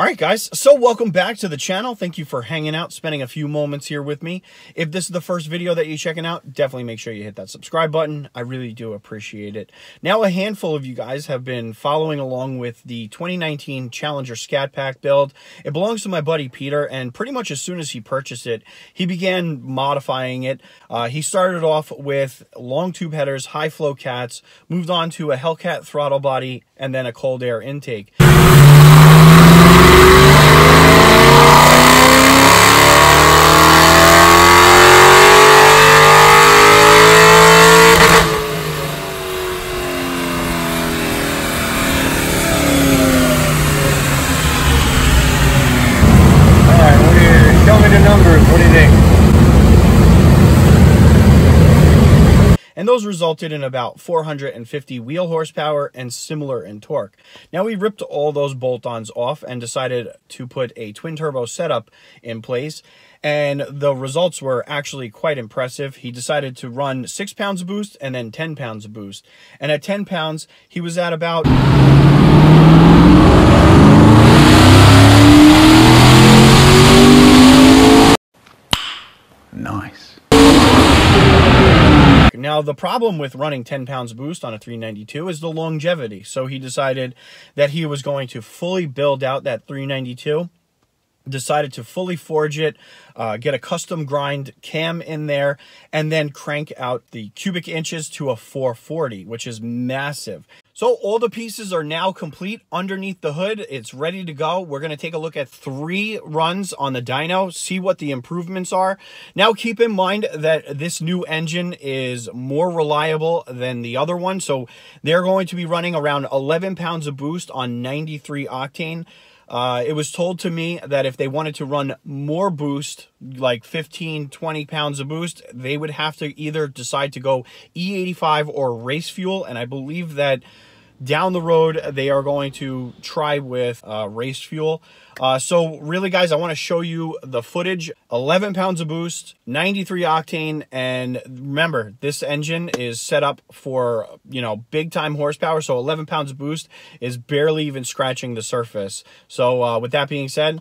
All right, guys, so welcome back to the channel. Thank you for hanging out, spending a few moments here with me. If this is the first video that you're checking out, definitely make sure you hit that subscribe button. I really do appreciate it. Now, a handful of you guys have been following along with the 2019 Challenger Scatpack build. It belongs to my buddy Peter, and pretty much as soon as he purchased it, he began modifying it. He started off with long tube headers, high flow cats, moved on to a Hellcat throttle body, and then a cold air intake. And those resulted in about 450 wheel horsepower and similar in torque. Now, we ripped all those bolt-ons off and decided to put a twin-turbo setup in place, and the results were actually quite impressive. He decided to run 6 pounds of boost and then 10 pounds of boost. And at 10 pounds, he was at about... Nice. Now, the problem with running 10 pounds boost on a 392 is the longevity. So he decided that he was going to fully build out that 392, decided to fully forge it, get a custom grind cam in there, and then crank out the cubic inches to a 440, which is massive. So all the pieces are now complete underneath the hood. It's ready to go. We're going to take a look at 3 runs on the dyno, see what the improvements are. Now, keep in mind that this new engine is more reliable than the other one. So they're going to be running around 11 pounds of boost on 93 octane. It was told to me that if they wanted to run more boost, like 15, 20 pounds of boost, they would have to either decide to go E85 or race fuel. And I believe that down the road, they are going to try with race fuel. So really, guys, I want to show you the footage. 11 pounds of boost, 93 octane. And remember, this engine is set up for, you know, big time horsepower. So 11 pounds of boost is barely even scratching the surface. So with that being said...